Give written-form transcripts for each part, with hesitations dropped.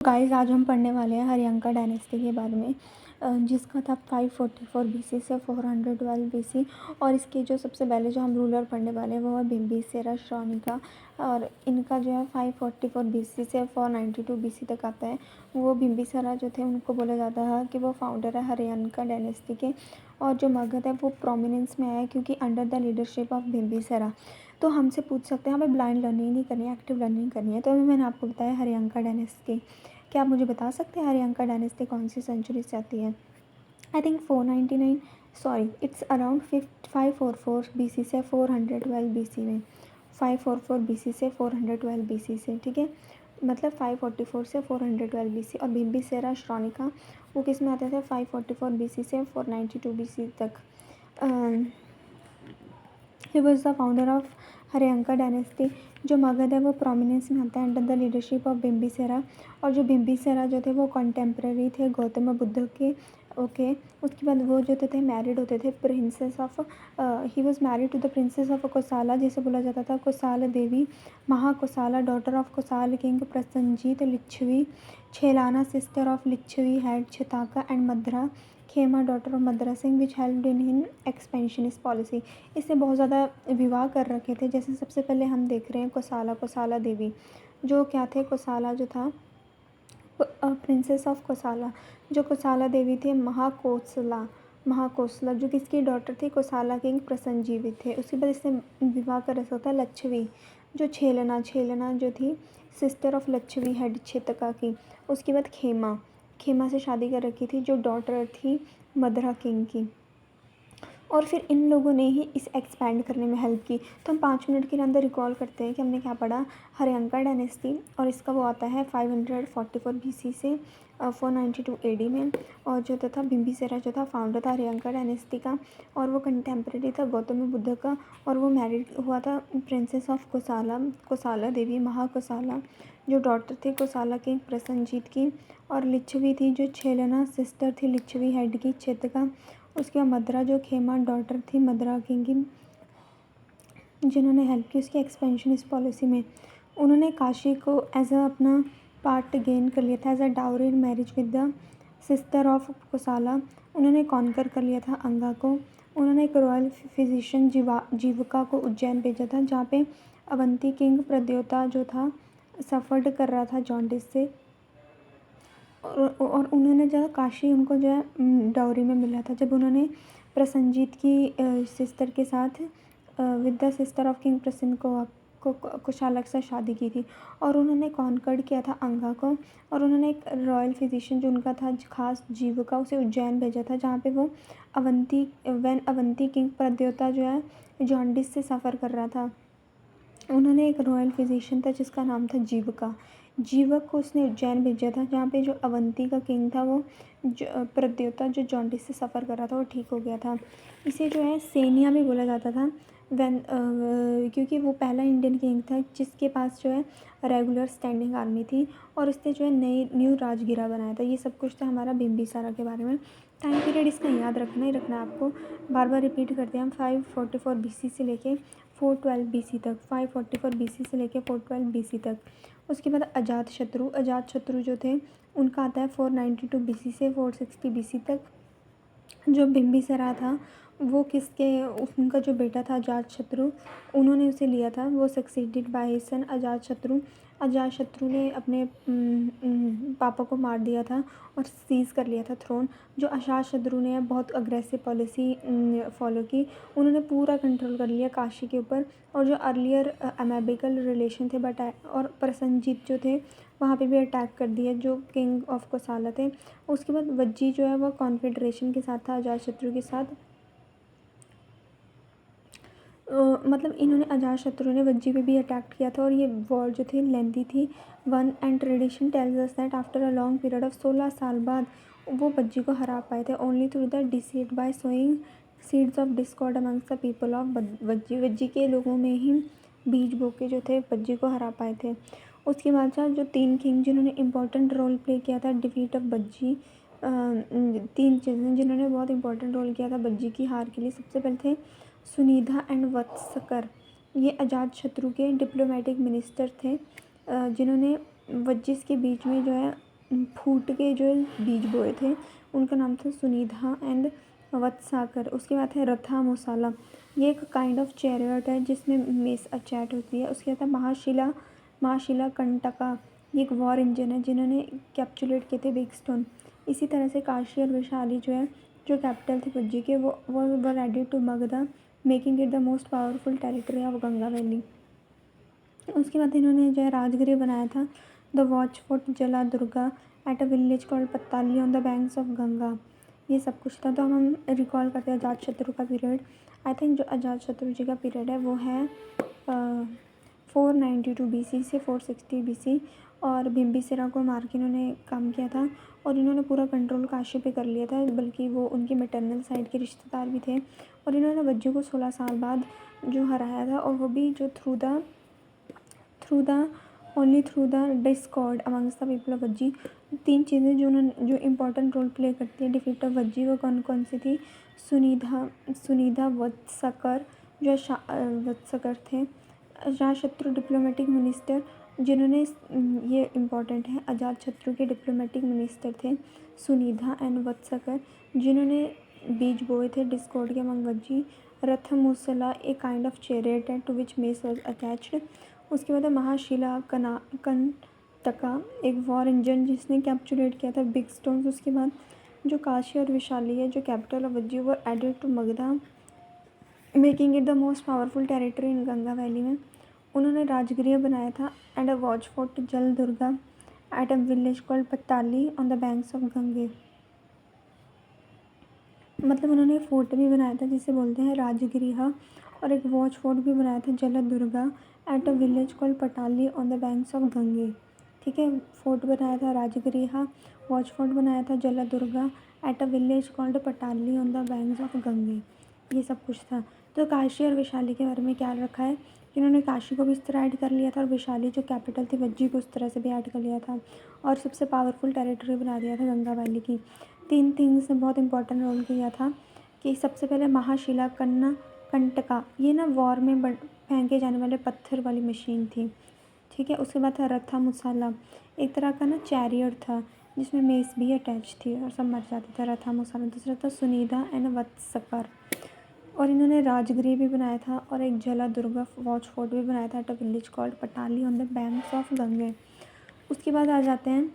Guys आज हम पढ़ने वाले हैं हरियंका डायनेस्टी के बारे में, जिसका था 544 बीसी से 412 बीसी। और इसके जो सबसे पहले जो हम रूलर पढ़ने वाले हैं वो है बिम्बिसारा श्रोनिका। और इनका जो है 544 बीसी से 492 बीसी तक आता है। वो बिम्बिसारा जो थे उनको बोला जाता है कि वो फाउंडर है हरियंका डायनेस्टी के। और जो मगध है वो प्रोमिनेंस में आया क्योंकि under the leadership of Bimbisara. तो हमसे पूछ सकते हैं हमें ब्लाइंड लर्निंग नहीं करनी है, एक्टिव लर्निंग करनी है। तो अभी मैंने आपको बताया हरियंका डायनेस्टी। क्या आप मुझे बता सकते हैं हरियंका डायनेस्टी कौन सी सेंचुरी से आती है? I think 499, sorry it's around 544 BC से 412 बीसी में। 544 बीसी से 412 बीसी से, ठीक है, मतलब 544 से 412 बीसी। और बिम्बिसारा श्रोनिका वो किस में आते थे? 544 बीसी से 492 बीसी तक। He was the founder of Haryanka dynasty. जो मगध है वो प्रोमिनेंस में आता है under the leadership of Bimbisara. और जो बिम्बिसारा जो थे वो कंटेम्प्रेरी थे गौतम बुद्ध के। ओके, उसके बाद वो जो थे मैरिड होते थे princess of, he was married to the princess of Kosala, जिसे बोला जाता था Kosala Devi Mahakosala, daughter of Kosala king Prasenajit Licchavi, Chellana sister of Licchavi had Chetaka and Madra Khema daughter of Madra Singh which helped in expansionist policy. इससे बहुत ज़्यादा विवाह कर रखे थे। जैसे सबसे पहले हम देख रहे हैं कोसाला देवी, जो क्या थे, कोसाला जो था प्रिंसेस ऑफ कोसाला। जो कोसाला देवी थी महाकोसला जो किसकी डॉटर थी, कोसाला किंग प्रसन्नजीवित थे। उसके बाद इसने विवाह कर रखा था लच्छवी, जो छेलना जो थी सिस्टर ऑफ लच्छवी हेड छेतका की। उसके बाद खेमा से शादी कर रखी थी जो डॉटर थी मदरा किंग की। और फिर इन लोगों ने ही इस एक्सपैंड करने में हेल्प की। तो हम 5 मिनट के अंदर रिकॉल करते हैं कि हमने क्या पढ़ा। हरियंका डायनेस्टी, और इसका वो आता है 544 बीसी से 492 एडी में। और जो था बिम्बिसारा जो था फाउंडर था हरियंका डायनेस्टी का, और वो कंटेम्प्रेरी था गौतम बुद्ध का। और वो मैरिड हुआ था प्रिंसेस ऑफ कोसाला देवी महाकोसाला, जो डॉटर थी कोसाला किंग प्रसन्नजीत की। और लिच्छवी थी जो छेलना सिस्टर थी लिच्छवी हेड की छेतका। उसके बाद मद्रा जो खेमा डॉटर थी मद्रा किंग की, जिन्होंने हेल्प की उसकी एक्सपेंशन इस पॉलिसी में। उन्होंने काशी को एज अ अपना पार्ट गेन कर लिया था as a dowry in marriage with the sister of Kosala. उन्होंने कॉन्कर कर लिया था अंगा को। उन्होंने एक रॉयल फिजिशियन जीविका को उज्जैन भेजा था, जहाँ पे अवंती किंग प्रद्योता जो था सफ़र्ड कर रहा था जॉन्डिस से। और उन्होंने जो है काशी उनको जो है डाउरी में मिला था, जब उन्होंने प्रसन्नजीत की सिस्टर के साथ with the sister of king प्रसन्न को कुशालक से शादी की थी। और उन्होंने कॉन्कर्ड किया था अंगा को। और उन्होंने एक रॉयल फिजिशियन जो उनका था खास जीविका, उसे उज्जैन भेजा था, जहाँ पे वो अवंती किंग प्रद्योता जो है जॉन्डिस से सफ़र कर रहा था। उन्होंने एक रॉयल फिजिशियन था जिसका नाम था जीवक को उसने उज्जैन भेजा था, जहाँ पे जो अवंती का किंग था वो प्रद्योता जो जॉन्डिस से सफ़र कर रहा था वो ठीक हो गया था। इसे जो है सेनिया भी बोला जाता था क्योंकि वो पहला इंडियन किंग था जिसके पास जो है रेगुलर स्टैंडिंग आर्मी थी। और उसने जो है न्यू राजगिरा बनाया था। ये सब कुछ था हमारा बिम्बिसारा के बारे में। टाइम पीरियड इसका याद रखना ही रखना है आपको, बार बार रिपीट करते हैं हम। 544 बीसी से लेके 412 बीसी तक, 544 बीसी से लेके 412 बीसी तक। उसके बाद अजातशत्रु जो थे उनका आता है 492 बीसी से 460 बीसी तक। जो बिम्बिसारा था वो उनका जो बेटा था अजातशत्रु, उन्होंने उसे लिया था। वो succeeded by his son Ajatashatru ने अपने पापा को मार दिया था और सीज़ कर लिया था थ्रोन। जो अजातशत्रु ने बहुत अग्रेसिव पॉलिसी फॉलो की, उन्होंने पूरा कंट्रोल कर लिया काशी के ऊपर। और जो अर्लियर अमेबिकल रिलेशन थे और प्रसन्नजीत जो थे वहाँ पे भी अटैक कर दिया जो किंग ऑफ कोसाला थे। उसके बाद वज्जी जो है वो कॉन्फेडरेशन के साथ था अजातशत्रु के साथ। मतलब इन्होंने अजातशत्रु ने वज्जी पे भी अटैक किया था। और ये वॉर जो थी लेंथी थी। One and tradition tells us that after a long period of 16 साल बाद वो वज्जी को हरा पाए थे, only through the deceit by sowing seeds of discord amongst the people of Vajji के लोगों में ही बीज बो के जो थे वज्जी को हरा पाए थे। उसके बाद जो 3 किंग जिन्होंने इम्पोर्टेंट रोल प्ले किया था डिफीट ऑफ वज्जी, 3 चीज़ें जिन्होंने बहुत इंपॉर्टेंट रोल किया था वज्जी की हार के लिए। सबसे पहले थे सुनिधा एंड वत्सकर। ये अजातशत्रु के डिप्लोमेटिक मिनिस्टर थे जिन्होंने वज्जिस के बीच में जो है फूट के जो बीज बोए थे उनका नाम था सुनिधा एंड वत्साकर। उसके बाद है रथा मोसाला, ये एक काइंड ऑफ चैरियट है जिसमें मेस अटैच होती है। उसके बाद है महाशिला कंटका, ये एक वॉर इंजन है जिन्होंने कैप्चुलेट किए थे बिग स्टोन। इसी तरह से काशी और वैशाली जो है, जो कैपिटल थे वज्जी के, वो were added to Magadha, making it the most powerful territory of Ganga valley. उसके बाद इन्होंने जो है राजगृह बनाया था, the watch fort jala durga at a village called Patali on the banks of Ganga. ये सब कुछ था। तो हम रिकॉल करते हैं अजातशत्रु का पीरियड। आई थिंक जो अजातशत्रु जी का पीरियड है वो है 492 BC से 460 BC, और बिम्बिसारा को मार के इन्होंने काम किया था और इन्होंने पूरा कंट्रोल काशी पे कर लिया था, बल्कि वो उनके मैटरनल साइड के रिश्तेदार भी थे। और इन्होंने वज्जू को 16 साल बाद जो हराया था, और वो भी जो only through the Discord amongst the people of Vajji. 3 चीज़ें जो इम्पोर्टेंट रोल प्ले करती है डिफीट ऑफ वज्जी, वो कौन कौन सी थी? सुनिधा वत्सकर जो वत्सकर थे, अजातशत्रु डिप्लोमेटिक मिनिस्टर जिन्होंने, ये इम्पॉर्टेंट है, अजातशत्रु के डिप्लोमेटिक मिनिस्टर थे सुनिधा एंड वत्सकर, जिन्होंने बीज बोए थे डिस्कॉर्ड के among Vajji. Rathamusala a kind of chariot है to which mace was attached. उसके बाद है महाशिला कंटका, एक वॉर इंजन जिसने कैप्चुलेट किया था बिग स्टोन्स। उसके बाद जो काशी और वैशाली है, जो कैपिटल ऑफ वज्जी, वो added to Magadha, making it the most powerful territory in Ganga valley में। उन्होंने राजगृह बनाया था and a watch fort jala durga at a village called Patali on the banks of Ganga. मतलब उन्होंने फोर्ट भी बनाया था जिसे बोलते हैं राजगृह, और एक वॉच फोर्ट भी बनाया था jala durga at a village called Patali on the banks of Ganga. ठीक है, फोर्ट बनाया था राजगृह, वॉच फोर्ट बनाया था jala durga at a village called Patali on the banks of Ganga. ये सब कुछ था। तो काशी और वैशाली के बारे में क्या रखा है, इन्होंने काशी को भी इस तरह ऐड कर लिया था और वैशाली जो कैपिटल थी वज्जी को उस तरह से भी ऐड कर लिया था, और सबसे पावरफुल टेरिटरी बना दिया था गंगा वैली की। 3 थिंग्स ने बहुत इंपॉर्टेंट रोल किया था कि सबसे पहले महाशिला कंटका, ये ना वॉर में फेंके जाने वाले पत्थर वाली मशीन थी। ठीक है। उसके बाद था रथा मुसाला, एक तरह का ना चैरियर था जिसमें मेस भी अटैच थी और सब मर जाते थे। रथा मुसाला। दूसरा था सुनिधा एंड वत्सकर, और इन्होंने राजगृह भी बनाया था और एक जला दुर्गा वॉच फोर्ट भी बनाया था at a village called Patali on the banks of Ganga. उसके बाद आ जाते हैं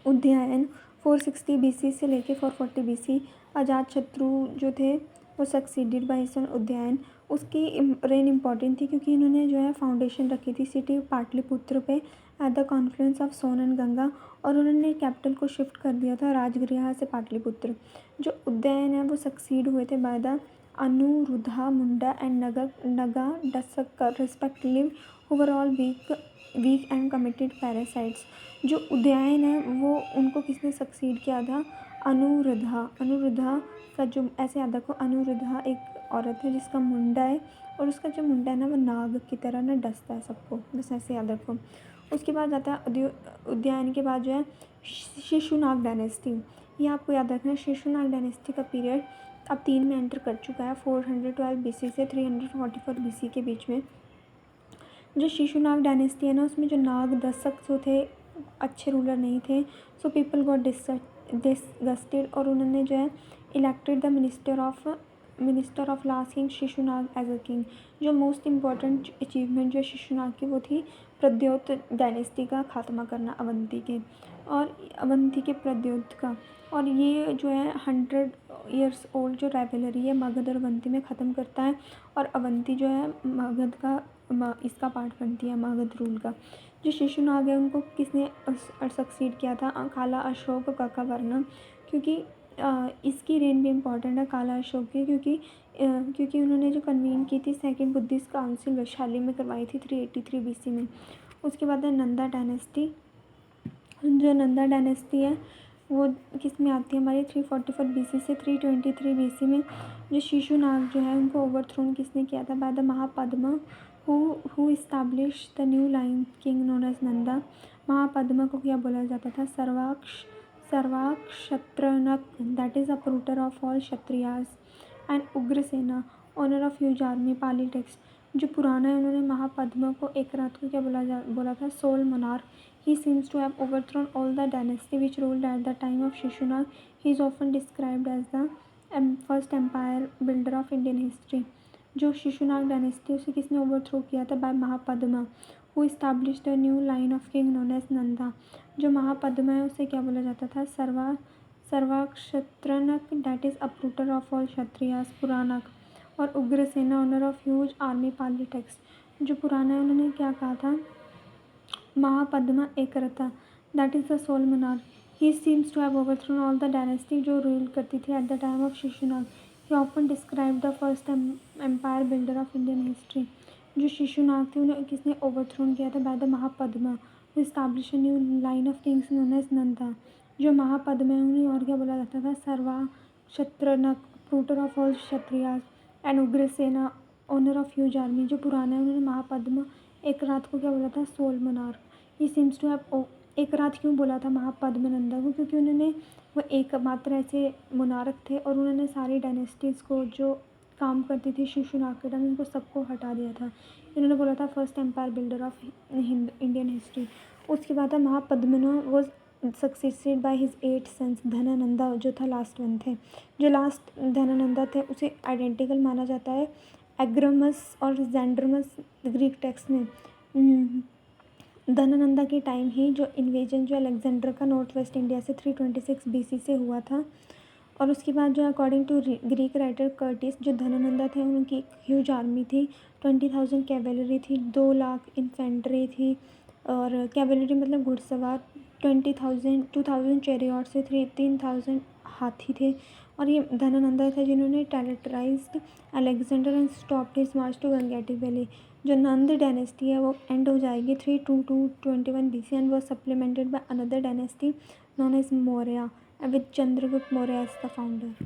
उदयन। 460 BC से लेके 440 BC अजातशत्रु जो थे वो सक्सीडेड बाय सन उदयन। उसकी रेन इम्पॉर्टेंट थी क्योंकि इन्होंने जो है फाउंडेशन रखी थी सिटी पाटलिपुत्र पे at the confluence of Son and Ganga, और उन्होंने कैपिटल को शिफ्ट कर दिया था राजगृह से पाटलिपुत्र। जो उदयन है वो सक्सीड हुए थे by the Anuruddha Munda and Naga Dasaka respectively, overall weak and committed parasites. जो उदयन है वो उनको किसने सक्सीड किया था? अनुरुद्धा का जो, ऐसे याद रखो, अनुरुद्धा एक औरत है जिसका मुंडा है, और उसका जो मुंडा है ना वो नाग की तरह ना डसता है सबको, बस ऐसे याद रखो। उसके बाद आता है उदयन के बाद जो है शिशुनाग डायनेस्टी। ये आपको याद रखना है, शिशुनाग डायनेस्टी का पीरियड अब 3 में एंटर कर चुका है, 412 BC से 344 BC के बीच में। जो शिशुनाग डायनेस्टी है ना, उसमें जो नाग दशक जो थे अच्छे रूलर नहीं थे, सो पीपल गॉट डिसगस्टेड, और उन्होंने जो है elected the minister of last king Shishunaga as a king. जो मोस्ट इम्पॉर्टेंट अचीवमेंट जो शिशुनाग की वो थी प्रद्योत डायनेस्टी का खात्मा करना, अवंती के प्रद्योत का। और ये जो है 100 ईयर्स ओल्ड जो राइवलरी है मगध और अवंती में ख़त्म करता है, और अवंती जो है मगध का इसका पार्ट बनती है, मगध रूल का। जो शिशुनाग है उनको किसने सक्सीड किया था? काला अशोक ककावर्णम, क्योंकि इसकी रेन भी इम्पॉर्टेंट है काला अशोक की, क्योंकि उन्होंने जो कन्वीन की थी सेकंड बुद्धिस्ट काउंसिल वैशाली में करवाई थी 383 BC में। उसके बाद है नंदा डायनेस्टी। जो नंदा डायनेस्टी है वो किस में आती है हमारी? 344 BC से 323 BC में। जो शिशुनाग जो है उनको ओवरथ्रोन किसने किया था? By the Mahapadma who establish the new line king known as Nanda. Mahapadma को क्या बोला जाता था? Sarvakshatrantaka, that is uprooter of all Kshatriyas, and Ugrasena, owner of huge army. Pali text जो पुराना है, उन्होंने महापद्मा को एक रात को क्या बोला था? Sole monarch. He seems to have overthrown all the dynasty which ruled at the time of Shishunag. He is often described as the first empire builder of Indian history. जो शिशुनाग डायनेस्टी उसे किसने ओवरथ्रो किया था? By Mahapadma, who established a new line of king known as Nanda. जो महापद्मा है उसे क्या बोला जाता था? Sarvakshatrantaka, that is uprooter of all Kshatriyas. Puranic और Ugrasena, owner of huge army. Pali text. जो पुराना है उन्होंने क्या कहा था? Mahapadma Ekarat, that is the sole monarch. He seems to have overthrown all the dynasty जो रूल करती थी at the time of Shishunaga. He often describe the first empire builder of Indian history. जो शिशुनाग थे उन्हें किसने ओवरथ्रोन किया था? By the Mahapadma, who establish a new line of kings known as Nanda. जो महापद्मा है उन्हें और क्या बोला जाता था? Sarvakshatrantaka, rooter of all Kshatriyas. And Ugrasena, owner of huge army. जो पुराना है उन्होंने महापद्मा एक रात को क्या बोला था? Sole monarch. He seems to have एक रात क्यों बोला था महापद्मनंदा को? क्योंकि उन्होंने वो एकमात्र ऐसे मोनार्क थे और उन्होंने सारी डायनेस्टीज़ को जो काम करती थी शिशुनाग के टाइम उनको सबको हटा दिया था. इन्होंने बोला था first empire builder of Indian history. उसके बाद था Mahapadmana was succeeded by his 8 sons. Dhanananda जो था लास्ट वन थे. जो लास्ट धनानंदा थे उसे आइडेंटिकल माना जाता है एग्रमस और जेंड्रमस ग्रीक टेक्स्ट में. धनानंदा के टाइम ही जो इन्वेजन जो अलेक्जेंडर का नॉर्थ वेस्ट इंडिया से 326 BC से हुआ था. और उसके बाद जो according to Greek writer Curtius, जो धनानंदा थे उनकी एक ह्यूज आर्मी थी. 20,000 कैवेलरी थी, 2 लाख इन्फेंट्री थी. और कैवेलरी मतलब घुड़सवार. 2,000 चैरियट से 3,000 हाथी थे. और ये धनानंदा थे जिन्होंने terrorised Alexander and stopped his march to Gangetic valley. जो नंद डायनेस्टी है वो एंड हो जाएगी 322 BC and was supplemented by another dynasty known as Maurya with Chandragupta Maurya as the founder.